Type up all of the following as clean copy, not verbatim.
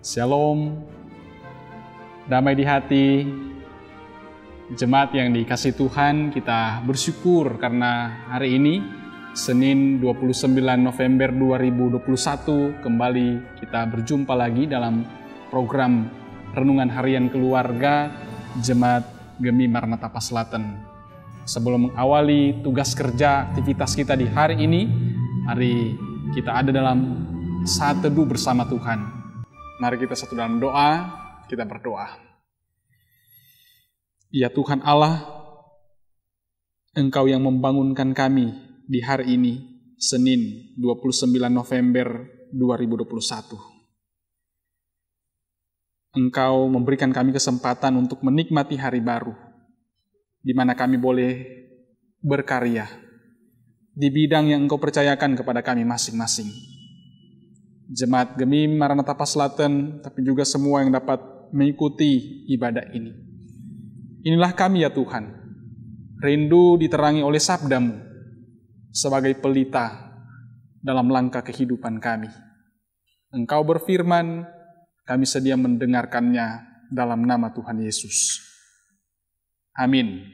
Shalom, damai di hati, jemaat yang dikasihi Tuhan. Kita bersyukur karena hari ini, Senin 29 November 2021, kembali kita berjumpa lagi dalam program Renungan Harian Keluarga Jemaat Gemi Maranatha Paslaten. Sebelum mengawali tugas kerja aktivitas kita di hari ini, mari kita ada dalam saat teduh bersama Tuhan. Mari kita satu dalam doa, kita berdoa. Ya Tuhan Allah, Engkau yang membangunkan kami di hari ini, Senin 29 November 2021. Engkau memberikan kami kesempatan untuk menikmati hari baru, di mana kami boleh berkarya di bidang yang Engkau percayakan kepada kami masing-masing. Jemaat Gemi Maranatha Paslaten, tapi juga semua yang dapat mengikuti ibadah ini. Inilah kami ya Tuhan, rindu diterangi oleh sabda-Mu sebagai pelita dalam langkah kehidupan kami. Engkau berfirman, kami sedia mendengarkannya dalam nama Tuhan Yesus. Amin.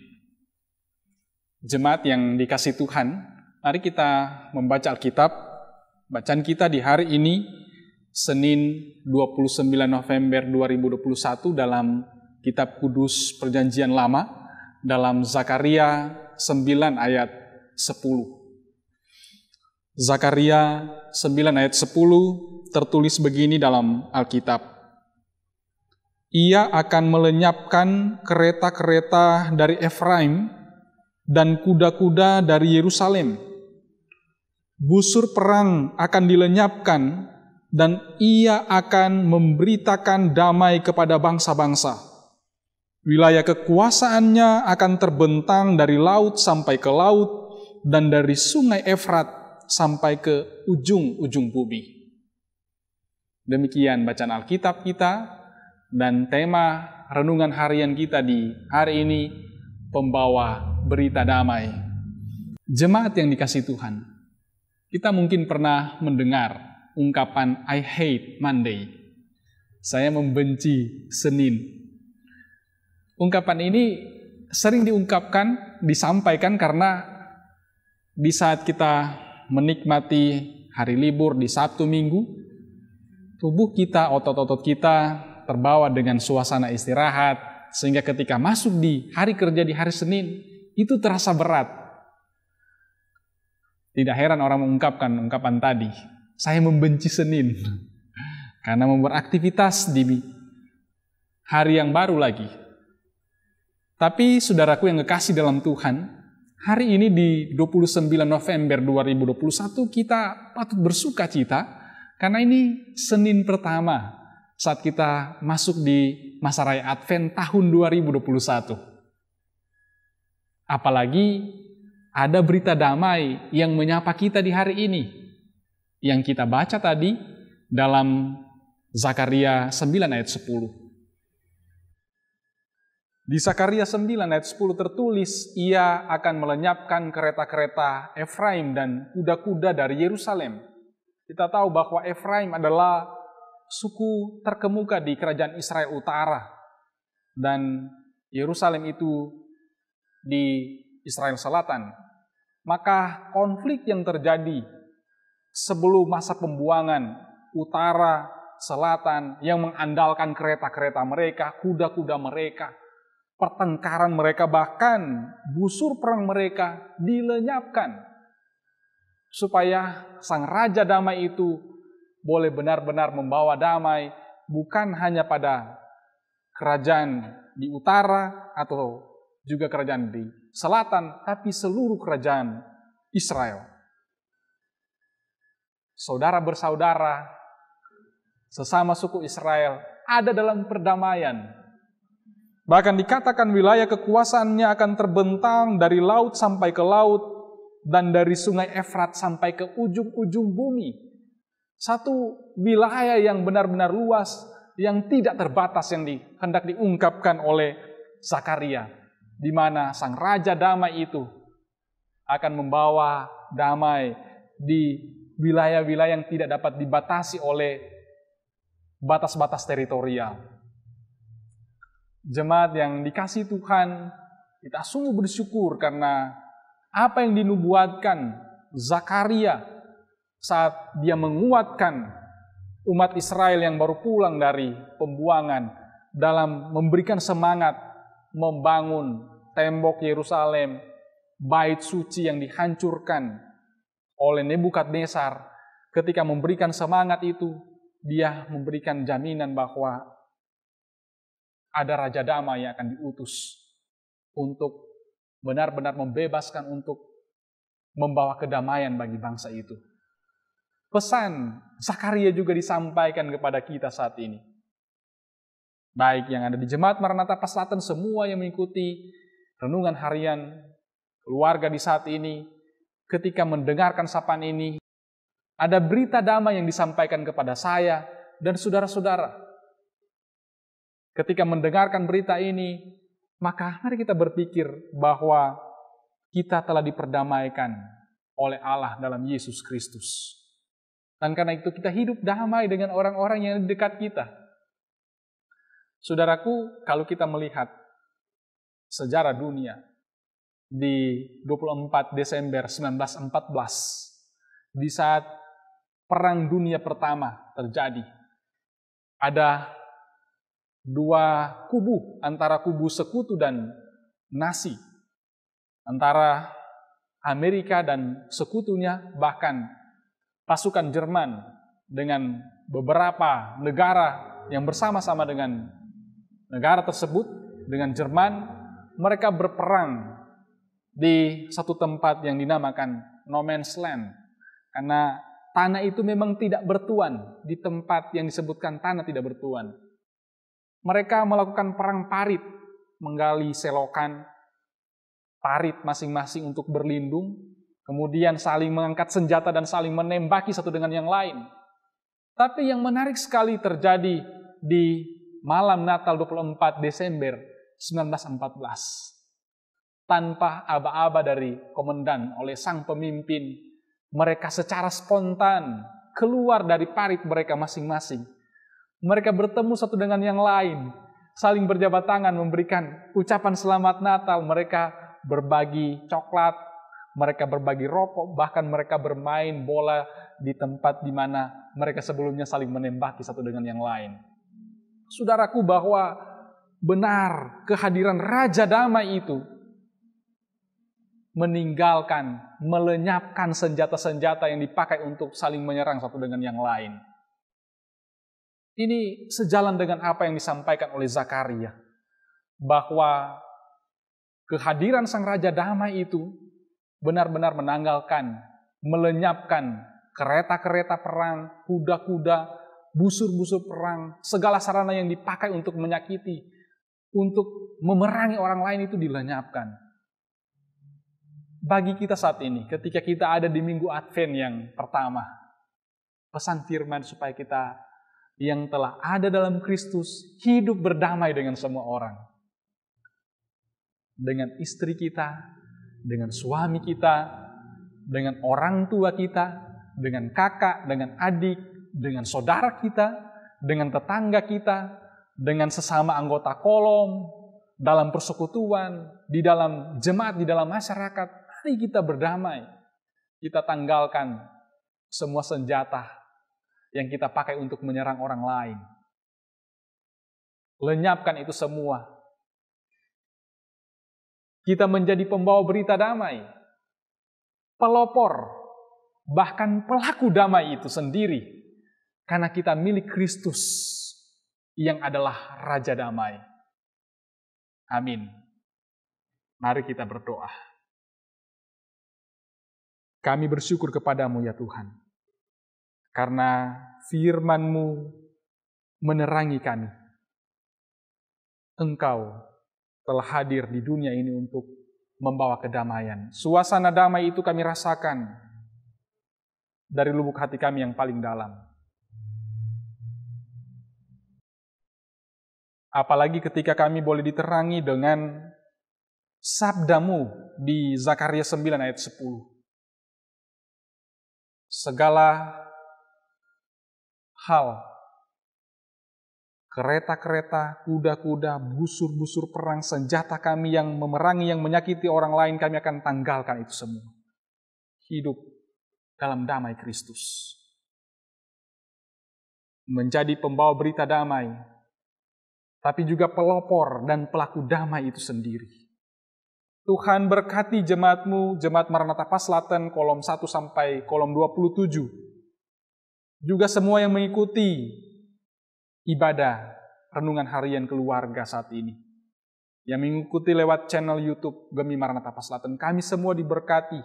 Jemaat yang dikasihi Tuhan, mari kita membaca Alkitab. Bacaan kita di hari ini, Senin 29 November 2021 dalam Kitab Kudus Perjanjian Lama, dalam Zakaria 9 ayat 10. Zakaria 9 ayat 10 tertulis begini dalam Alkitab. Ia akan melenyapkan kereta-kereta dari Efraim dan kuda-kuda dari Yerusalem. Busur perang akan dilenyapkan dan ia akan memberitakan damai kepada bangsa-bangsa. Wilayah kekuasaannya akan terbentang dari laut sampai ke laut dan dari sungai Efrat sampai ke ujung-ujung bumi. Demikian bacaan Alkitab kita dan tema renungan harian kita di hari ini, pembawa berita damai. Jemaat yang dikasihi Tuhan, kita mungkin pernah mendengar ungkapan I hate Monday. Saya membenci Senin. Ungkapan ini sering diungkapkan, disampaikan karena di saat kita menikmati hari libur di Sabtu Minggu, tubuh kita, otot-otot kita terbawa dengan suasana istirahat, sehingga ketika masuk di hari kerja di hari Senin, itu terasa berat. Tidak heran orang mengungkapkan ungkapan tadi, saya membenci Senin, karena mau beraktivitas di hari yang baru lagi. Tapi saudaraku yang kekasih dalam Tuhan, hari ini di 29 November 2021 kita patut bersuka cita, karena ini Senin pertama saat kita masuk di masa raya Advent tahun 2021. Apalagi ada berita damai yang menyapa kita di hari ini, yang kita baca tadi dalam Zakaria 9 ayat 10. Di Zakaria 9 ayat 10 tertulis, ia akan melenyapkan kereta-kereta Efraim dan kuda-kuda dari Yerusalem. Kita tahu bahwa Efraim adalah suku terkemuka di kerajaan Israel Utara, dan Yerusalem itu di Israel Selatan. Maka konflik yang terjadi sebelum masa pembuangan utara, selatan yang mengandalkan kereta-kereta mereka, kuda-kuda mereka, pertengkaran mereka, bahkan busur perang mereka dilenyapkan supaya sang Raja Damai itu boleh benar-benar membawa damai bukan hanya pada kerajaan di utara atau juga kerajaan di selatan, tapi seluruh kerajaan Israel. Saudara bersaudara, sesama suku Israel ada dalam perdamaian. Bahkan dikatakan wilayah kekuasaannya akan terbentang dari laut sampai ke laut dan dari sungai Efrat sampai ke ujung-ujung bumi. Satu wilayah yang benar-benar luas, yang tidak terbatas yang hendak diungkapkan oleh Zakaria, di mana sang Raja Damai itu akan membawa damai di wilayah-wilayah yang tidak dapat dibatasi oleh batas-batas teritorial. Jemaat yang dikasihi Tuhan, kita sungguh bersyukur karena apa yang dinubuatkan Zakaria saat dia menguatkan umat Israel yang baru pulang dari pembuangan dalam memberikan semangat membangun tembok Yerusalem, bait suci yang dihancurkan oleh Nebukadnezar. Ketika memberikan semangat itu, dia memberikan jaminan bahwa ada Raja Damai yang akan diutus untuk benar-benar membebaskan, untuk membawa kedamaian bagi bangsa itu. Pesan Zakaria juga disampaikan kepada kita saat ini. Baik yang ada di Jemaat Maranatha Paslaten, semua yang mengikuti renungan harian keluarga di saat ini, ketika mendengarkan sapaan ini, ada berita damai yang disampaikan kepada saya dan saudara-saudara. Ketika mendengarkan berita ini, maka mari kita berpikir bahwa kita telah diperdamaikan oleh Allah dalam Yesus Kristus. Dan karena itu kita hidup damai dengan orang-orang yang di dekat kita. Saudaraku, kalau kita melihat sejarah dunia di 24 Desember 1914, di saat Perang Dunia Pertama terjadi, ada dua kubu, antara kubu sekutu dan Nazi, antara Amerika dan sekutunya, bahkan pasukan Jerman dengan beberapa negara yang bersama-sama dengan negara tersebut, dengan Jerman, mereka berperang di satu tempat yang dinamakan No Man's Land. Karena tanah itu memang tidak bertuan, di tempat yang disebutkan tanah tidak bertuan. Mereka melakukan perang parit, menggali selokan parit masing-masing untuk berlindung, kemudian saling mengangkat senjata dan saling menembaki satu dengan yang lain. Tapi yang menarik sekali terjadi di malam Natal 24 Desember 1914. Tanpa aba-aba dari komandan oleh sang pemimpin, mereka secara spontan keluar dari parit mereka masing-masing. Mereka bertemu satu dengan yang lain, saling berjabat tangan memberikan ucapan selamat Natal. Mereka berbagi coklat, mereka berbagi rokok, bahkan mereka bermain bola di tempat di mana mereka sebelumnya saling menembaki satu dengan yang lain. Saudaraku, bahwa benar kehadiran Raja Damai itu meninggalkan, melenyapkan senjata-senjata yang dipakai untuk saling menyerang satu dengan yang lain. Ini sejalan dengan apa yang disampaikan oleh Zakaria, bahwa kehadiran Sang Raja Damai itu benar-benar menanggalkan, melenyapkan kereta-kereta perang, kuda-kuda, busur-busur perang, segala sarana yang dipakai untuk menyakiti, untuk memerangi orang lain itu dilenyapkan. Bagi kita saat ini, ketika kita ada di Minggu Advent yang pertama, pesan firman supaya kita yang telah ada dalam Kristus hidup berdamai dengan semua orang. Dengan istri kita, dengan suami kita, dengan orang tua kita, dengan kakak, dengan adik, dengan saudara kita, dengan tetangga kita, dengan sesama anggota kolom, dalam persekutuan, di dalam jemaat, di dalam masyarakat. Mari kita berdamai. Kita tanggalkan semua senjata yang kita pakai untuk menyerang orang lain. Lenyapkan itu semua. Kita menjadi pembawa berita damai, pelopor, bahkan pelaku damai itu sendiri, karena kita milik Kristus yang adalah Raja Damai. Amin. Mari kita berdoa. Kami bersyukur kepadamu ya Tuhan, karena firman-Mu menerangi kami. Engkau telah hadir di dunia ini untuk membawa kedamaian. Suasana damai itu kami rasakan dari lubuk hati kami yang paling dalam. Apalagi ketika kami boleh diterangi dengan sabda-Mu di Zakaria 9 ayat 10. Segala hal kereta-kereta, kuda-kuda, busur-busur perang, senjata kami yang memerangi, yang menyakiti orang lain, kami akan tanggalkan itu semua. Hidup dalam damai Kristus. Menjadi pembawa berita damai, tapi juga pelopor dan pelaku damai itu sendiri. Tuhan berkati jemaat-Mu, Jemaat Maranatha Paslaten, kolom 1 sampai kolom 27. Juga semua yang mengikuti ibadah renungan harian keluarga saat ini. Yang mengikuti lewat channel YouTube Gemi Maranatha Paslaten. Kami semua diberkati.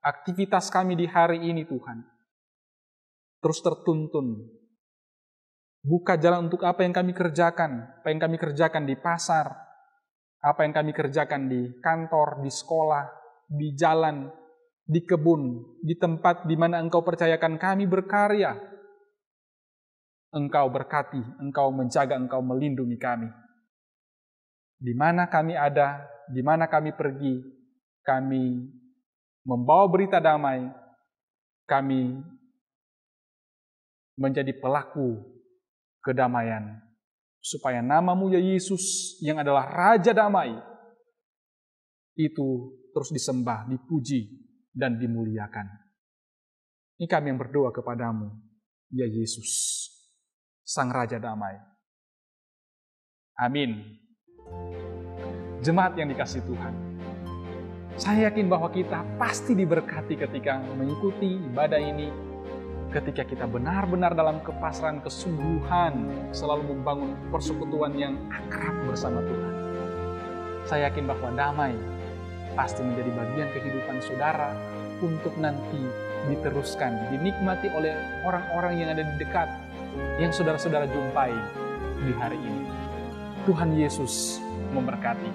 Aktivitas kami di hari ini Tuhan terus tertuntun. Buka jalan untuk apa yang kami kerjakan. Apa yang kami kerjakan di pasar. Apa yang kami kerjakan di kantor, di sekolah, di jalan, di kebun, di tempat di mana Engkau percayakan kami berkarya. Engkau berkati, Engkau menjaga, Engkau melindungi kami. Di mana kami ada, di mana kami pergi, kami membawa berita damai, kami menjadi pelaku kedamaian. Supaya nama-Mu ya Yesus yang adalah Raja Damai, itu terus disembah, dipuji, dan dimuliakan. Ini kami yang berdoa kepadamu, ya Yesus, Sang Raja Damai. Amin. Jemaat yang dikasihi Tuhan, saya yakin bahwa kita pasti diberkati ketika mengikuti ibadah ini, ketika kita benar-benar dalam kepasrahan, kesungguhan, selalu membangun persekutuan yang akrab bersama Tuhan. Saya yakin bahwa damai pasti menjadi bagian kehidupan saudara untuk nanti diteruskan, dinikmati oleh orang-orang yang ada di dekat, yang saudara-saudara jumpai di hari ini. Tuhan Yesus memberkati.